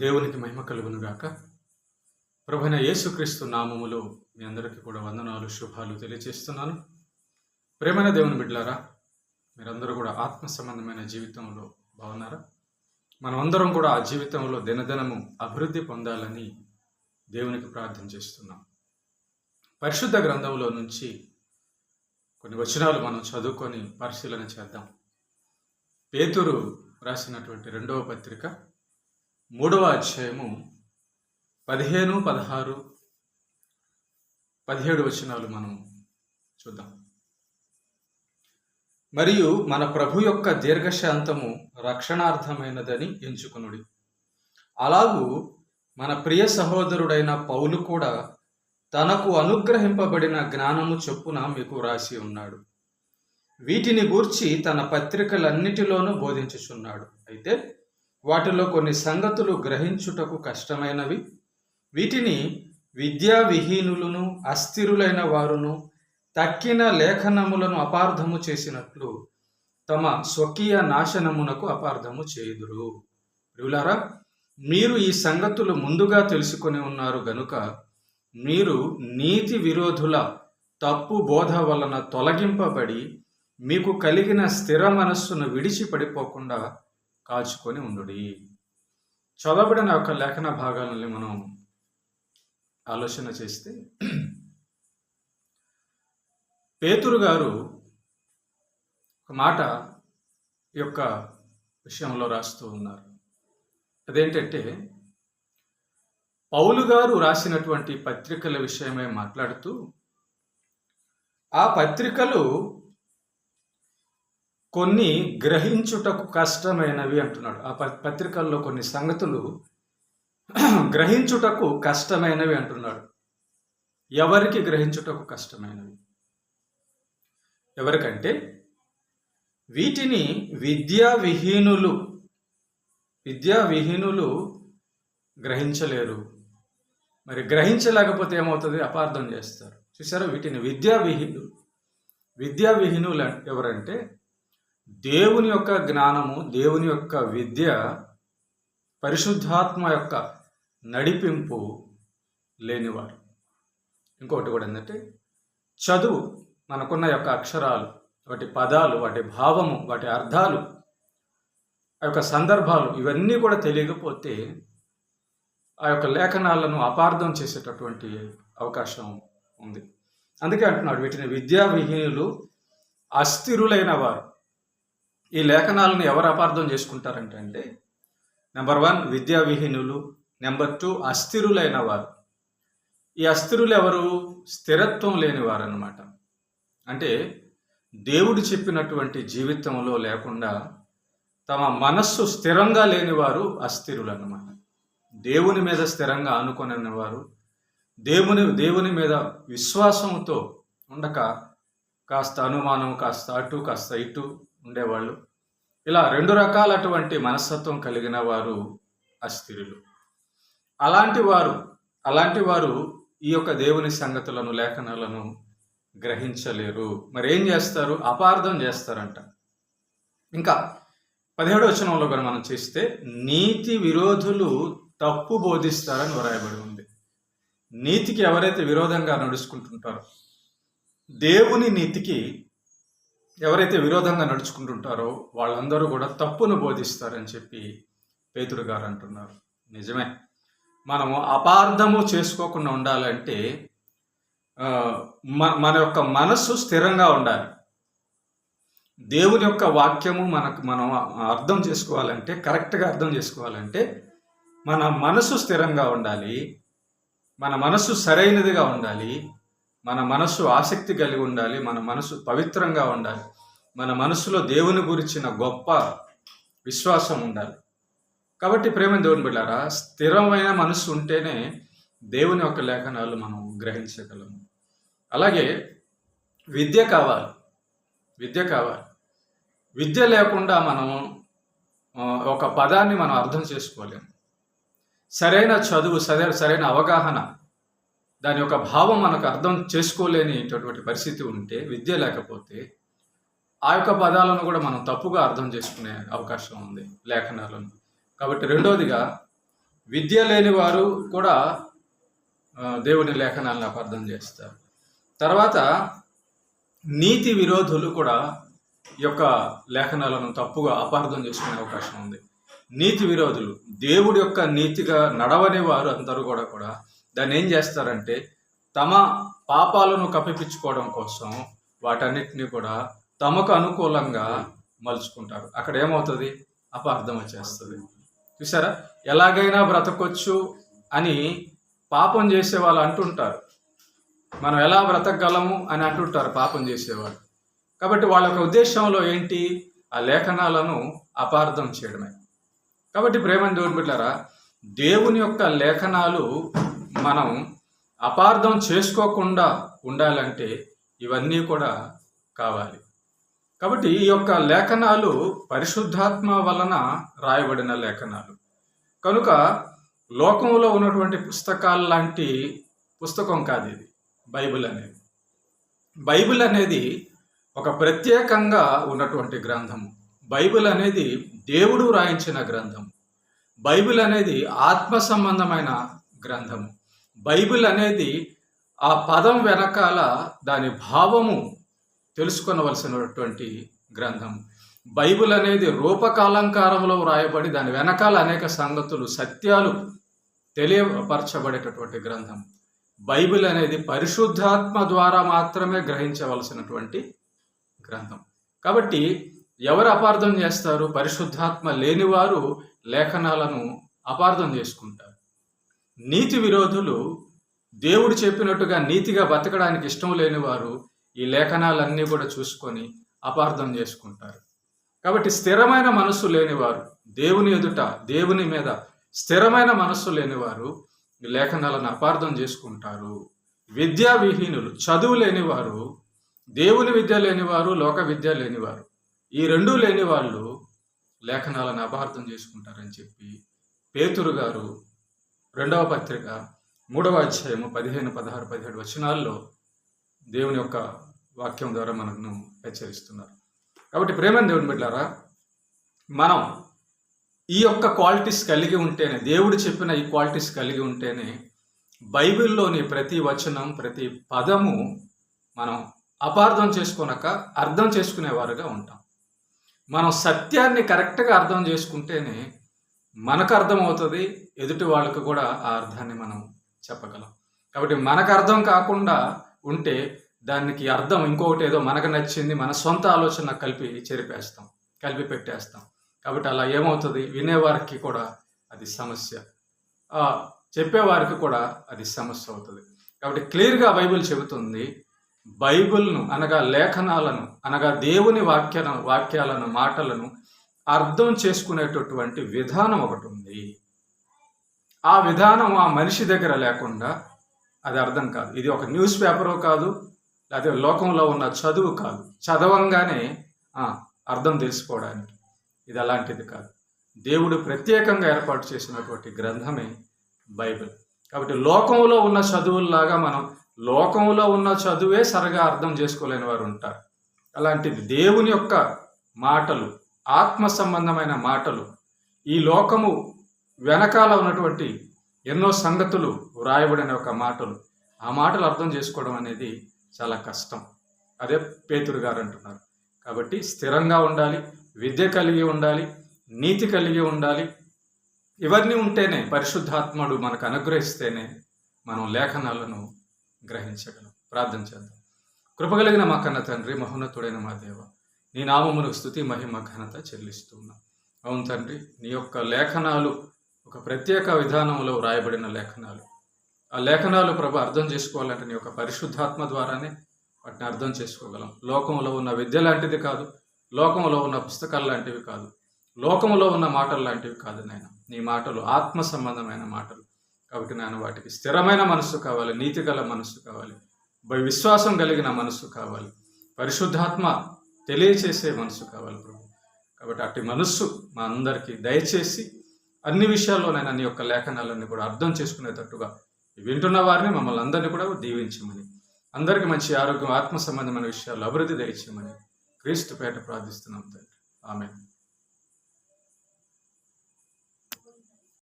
దేవునికి మహిమ కలుగును గాక. ప్రభువైన యేసుక్రీస్తు నామములో మీ అందరికీ కూడా వందనాలు, శుభాలు తెలియజేస్తున్నాను. ప్రేమైన దేవుని బిడ్డలారా, మీరందరూ కూడా ఆత్మ సంబంధమైన జీవితంలో బాగున్నారా? మనమందరం కూడా ఆ జీవితంలో దినదినము అభివృద్ధి పొందాలని దేవునికి ప్రార్థన చేస్తున్నాం. పరిశుద్ధ గ్రంథంలో నుంచి కొన్ని వచనాలు మనం చదువుకొని పరిశీలన చేద్దాం. పేతురు రాసినటువంటి 2వ పత్రిక 3వ అధ్యాయము 15, 16, 17 వచనాలు మనం చూద్దాం. మరియు మన ప్రభు యొక్క దీర్ఘశాంతము రక్షణార్థమైనదని ఎంచుకొనుడి. అలాగూ మన ప్రియ సహోదరుడైన పౌలు కూడా తనకు అనుగ్రహింపబడిన జ్ఞానము చొప్పున మీకు రాసి ఉన్నాడు. వీటిని గూర్చి తన పత్రికలన్నిటిలోనూ బోధించుచున్నాడు. అయితే వాటిలో కొన్ని సంగతులు గ్రహించుటకు కష్టమైనవి. వీటిని విద్యావిహీనులను అస్థిరులైన వారును తక్కిన లేఖనములను అపార్థము చేసినట్లు తమ స్వకీయ నాశనమునకు అపార్థము చేయుదురు. ప్రియులారా, మీరు ఈ సంగతులు ముందుగా తెలుసుకొని ఉన్నారు గనుక మీరు నీతి విరోధుల తప్పు బోధ వలన తొలగింపబడి మీకు కలిగిన స్థిర మనస్సును విడిచి పడిపోకుండా కాచుకొని ఉండుడి. చదవబడిన ఒక లేఖన భాగాలని మనం ఆలోచన చేస్తే, పేతురు గారు ఒక మాట యొక్క విషయంలో రాస్తూ ఉన్నారు. అదేంటంటే, పౌలు గారు రాసినటువంటి పత్రికల విషయమై మాట్లాడుతూ, ఆ పత్రికలు కొన్ని గ్రహించుటకు కష్టమైనవి అంటున్నాడు. ఆ పత్రికల్లో కొన్ని సంగతులు గ్రహించుటకు కష్టమైనవి అంటున్నాడు. ఎవరికి గ్రహించుటకు కష్టమైనవి? ఎవరికంటే వీటిని విద్యావిహీనులు గ్రహించలేరు. మరి గ్రహించలేకపోతే ఏమవుతుంది? అపార్థం చేస్తారు. చూసారా? వీటిని విద్యావిహీనులు ఎవరంటే దేవుని యొక్క జ్ఞానము, దేవుని యొక్క విద్య, పరిశుద్ధాత్మ యొక్క నడిపింపు లేనివారు. ఇంకొకటి కూడా ఏంటంటే, చదువు, మనకున్న యొక్క అక్షరాలు, వాటి పదాలు, వాటి భావము, వాటి అర్థాలు, ఆ యొక్క సందర్భాలు, ఇవన్నీ కూడా తెలియకపోతే ఆ యొక్క లేఖనాలను అపార్థం చేసేటటువంటి అవకాశం ఉంది. అందుకే అంటున్నాడు, వీటిని విద్యావిహీనులు అస్థిరులైన వారు. ఈ లేఖనాలను ఎవరు అపార్థం చేసుకుంటారంటే, నెంబర్ 1 విద్యావిహీనులు, నెంబర్ 2 అస్థిరులైన వారు. ఈ అస్థిరులు ఎవరు? స్థిరత్వం లేనివారు అన్నమాట. అంటే దేవుడు చెప్పినటువంటి జీవితంలో లేకుండా తమ మనస్సు స్థిరంగా లేనివారు అస్థిరులు అన్నమాట. దేవుని మీద స్థిరంగా ఆనుకొని వారు, దేవుని మీద విశ్వాసంతో ఉండక కాస్త అనుమానం, కాస్త అటు కాస్త ఇటు ఉండేవాళ్ళు. ఇలా 2 రకాలటువంటి మనస్తత్వం కలిగిన వారు అస్థిరులు. అలాంటి వారు ఈ యొక్క దేవుని సంగతులను, లేఖనాలను గ్రహించలేరు. మరి ఏం చేస్తారు? అపార్థం చేస్తారంట. ఇంకా 17వ వచనంలో కూడా మనం చేస్తే, నీతి విరోధులు తప్పు బోధిస్తారని వ్రాయబడి ఉంది. నీతికి ఎవరైతే విరోధంగా నడుచుకుంటుంటారో, దేవుని నీతికి ఎవరైతే విరోధంగా నడుచుకుంటుంటారో వాళ్ళందరూ కూడా తప్పును బోధిస్తారని చెప్పి పేతురు గారు అంటున్నారు. నిజమే. మనము అపార్థము చేసుకోకుండా ఉండాలంటే మన యొక్క మనస్సు స్థిరంగా ఉండాలి. దేవుని యొక్క వాక్యము మనం అర్థం చేసుకోవాలంటే, కరెక్ట్గా అర్థం చేసుకోవాలంటే మన మనసు స్థిరంగా ఉండాలి. మన మనస్సు సరైనదిగా ఉండాలి. మన మనస్సు ఆసక్తి కలిగి ఉండాలి. మన మనసు పవిత్రంగా ఉండాలి. మన మనసులో దేవుని గురించిన గొప్ప విశ్వాసం ఉండాలి. కాబట్టి ప్రేమ దేవుని బిడ్డారా, స్థిరమైన మనస్సు ఉంటేనే దేవుని యొక్క లేఖనాలు మనం గ్రహించగలము. అలాగే విద్య కావాలి. విద్య లేకుండా మనం ఒక పదాన్ని మనం అర్థం చేసుకోలేము. సరైన చదువు, సరైన అవగాహన, దాని యొక్క భావం మనకు అర్థం చేసుకోలేనిటువంటి పరిస్థితి ఉంటే, విద్య లేకపోతే ఆ యొక్క పదాలను కూడా మనం తప్పుగా అర్థం చేసుకునే అవకాశం ఉంది లేఖనాలను. కాబట్టి రెండవదిగా విద్య లేని వారు కూడా దేవుని లేఖనాలను అపార్థం చేస్తారు. తర్వాత నీతి విరోధులు కూడా ఈ యొక్క లేఖనాలను తప్పుగా అపార్థం చేసుకునే అవకాశం ఉంది. నీతి విరోధులు, దేవుడి యొక్క నీతిగా నడవని వారు అందరూ కూడా దాన్ని ఏం చేస్తారంటే తమ పాపాలను కప్పిపుచ్చుకోవడం కోసం వాటన్నిటిని కూడా తమకు అనుకూలంగా మలుచుకుంటారు. అక్కడ ఏమవుతుంది? అపార్థం వచ్చేస్తుంది. చూసారా, ఎలాగైనా బ్రతకొచ్చు అని పాపం చేసే వాళ్ళు అంటుంటారు. మనం ఎలా బ్రతకగలము అని అంటుంటారు పాపం చేసేవాళ్ళు. కాబట్టి వాళ్ళ యొక్క ఉద్దేశంలో ఏంటి? ఆ లేఖనాలను అపార్థం చేయడమే. కాబట్టి ప్రేమని దేవుని బిడ్డలారా, దేవుని యొక్క లేఖనాలు మనం అపార్థం చేసుకోకుండా ఉండాలంటే ఇవన్నీ కూడా కావాలి. కాబట్టి ఈ యొక్క లేఖనాలు పరిశుద్ధాత్మ వలన రాయబడిన లేఖనాలు కనుక లోకంలో ఉన్నటువంటి పుస్తకాల లాంటి పుస్తకం కాదు ఇది. బైబిల్ అనేది ఒక ప్రత్యేకంగా ఉన్నటువంటి గ్రంథము. బైబిల్ అనేది దేవుడు రాయించిన గ్రంథం. బైబిల్ అనేది ఆత్మ సంబంధమైన గ్రంథము. బైబిల్ అనేది ఆ పదం వెనకాల దాని భావము తెలుసుకొనవలసినటువంటి గ్రంథం. బైబిల్ అనేది రూపకాలంకారంలో వ్రాయబడి దాని వెనకాల అనేక సంగతులు, సత్యాలు తెలియపరచబడేటటువంటి గ్రంథం. బైబిల్ అనేది పరిశుద్ధాత్మ ద్వారా మాత్రమే గ్రహించవలసినటువంటి గ్రంథం. కాబట్టి ఎవరు అపార్థం చేస్తారు? పరిశుద్ధాత్మ లేనివారు లేఖనాలను అపార్థం చేసుకుంటారు. నీతి విరోధులు, దేవుడు చెప్పినట్టుగా నీతిగా బతకడానికి ఇష్టం లేని వారు ఈ లేఖనాలన్నీ కూడా చూసుకొని అపార్థం చేసుకుంటారు. కాబట్టి స్థిరమైన మనస్సు లేనివారు, దేవుని ఎదుట దేవుని మీద స్థిరమైన మనస్సు లేనివారు ఈ లేఖనాలను అపార్థం చేసుకుంటారు. విద్యా విహీనులు, చదువు లేనివారు, దేవుని విద్య లేనివారు, లోక విద్య లేనివారు, ఈ రెండూ లేని వాళ్ళు లేఖనాలను అపార్థం చేసుకుంటారని చెప్పి పేతురు గారు 2వ పత్రిక 3వ అధ్యాయము 15, 16, 17 వచనాల్లో దేవుని యొక్క వాక్యం ద్వారా మనకు హెచ్చరిస్తున్నారు. కాబట్టి ప్రేమని దేవుని బిడ్డలారా, మనం ఈ యొక్క క్వాలిటీస్ కలిగి ఉంటేనే, దేవుడు చెప్పిన ఈ క్వాలిటీస్ కలిగి ఉంటేనే బైబిల్లోని ప్రతి వచనం, ప్రతి పదము మనం అపార్థం చేసుకోనక అర్థం చేసుకునేవారుగా ఉంటాం. మనం సత్యాన్ని కరెక్ట్గా అర్థం చేసుకుంటేనే మనకు అర్థమవుతుంది, ఎదుటి వాళ్ళకు కూడా ఆ అర్థాన్ని మనం చెప్పగలం. కాబట్టి మనకు అర్థం కాకుండా ఉంటే దానికి అర్థం ఇంకొకటి ఏదో మనకు నచ్చింది, మన సొంత ఆలోచన కలిపి పెట్టేస్తాం. కాబట్టి అలా ఏమవుతుంది? వినేవారికి కూడా అది సమస్య, చెప్పేవారికి కూడా అది సమస్య అవుతుంది. కాబట్టి క్లియర్గా బైబిల్ చెబుతుంది, బైబిల్ను అనగా లేఖనాలను అనగా దేవుని వాక్యాలను మాటలను అర్థం చేసుకునేటటువంటి విధానం ఒకటి ఉంది. ఆ విధానం ఆ మనిషి దగ్గర లేకుండా అది అర్థం కాదు. ఇది ఒక న్యూస్ పేపరు కాదు, లేకపోతే లోకంలో ఉన్న చదువు కాదు. చదవంగానే అర్థం తెలుసుకోవడానికి ఇది అలాంటిది కాదు. దేవుడు ప్రత్యేకంగా ఏర్పాటు చేసినటువంటి గ్రంథమే బైబిల్. కాబట్టి లోకంలో ఉన్న చదువుల్లాగా మనం లోకంలో ఉన్న చదువే సరిగా అర్థం చేసుకోలేని వారు ఉంటారు. అలాంటిది దేవుని యొక్క మాటలు, ఆత్మ సంబంధమైన మాటలు, ఈ లోకము వెనకాల ఉన్నటువంటి ఎన్నో సంగతులు వ్రాయబడిన ఒక మాటలు, ఆ మాటలు అర్థం చేసుకోవడం అనేది చాలా కష్టం. అదే పేతురు గారు అంటున్నారు. కాబట్టి స్థిరంగా ఉండాలి, విద్య కలిగి ఉండాలి, నీతి కలిగి ఉండాలి. ఇవన్నీ ఉంటేనే, పరిశుద్ధాత్ముడు మనకు అనుగ్రహిస్తేనే మనం లేఖనాలను గ్రహించగలం. ప్రార్థన చేద్దాం. కృపగలిగిన మా కన్న తండ్రి, మహోన్నతుడైన మా దేవ, నీ నామమునకు స్తుతి మహిమ ఘనత చెల్లిస్తున్నాం. అవును తండ్రి, నీ యొక్క లేఖనాలు ఒక ప్రత్యేక విధానంలో వ్రాయబడిన లేఖనాలు. ఆ లేఖనాలు ప్రభు అర్థం చేసుకోవాలంటే నీ యొక్క పరిశుద్ధాత్మ ద్వారానే వాటిని అర్థం చేసుకోగలం. లోకంలో ఉన్న విద్య లాంటిది కాదు, లోకంలో ఉన్న పుస్తకాలు లాంటివి కాదు, లోకంలో ఉన్న మాటలు లాంటివి కాదు నాయన. నీ మాటలు ఆత్మ సంబంధమైన మాటలు. కాబట్టి నేను వాటికి స్థిరమైన మనస్సు కావాలి, నీతి గల మనస్సు కావాలి, విశ్వాసం కలిగిన మనస్సు కావాలి, పరిశుద్ధాత్మ తెలియచేసే మనస్సు కావాలి ప్రభు. కాబట్టి అట్టి మనస్సు మా అందరికీ దయచేసి అన్ని విషయాల్లోనైనా నీ యొక్క లేఖనాలన్నీ కూడా అర్థం చేసుకునేటట్టుగా వింటున్న వారిని, మమ్మల్ని అందరినీ కూడా దీవించమని, అందరికీ మంచి ఆరోగ్యం, ఆత్మ సంబంధమైన విషయాలు అభివృద్ధి దయచేయమని క్రీస్తు పేట ప్రార్థిస్తున్నాం తండ్రి. ఆమేన్.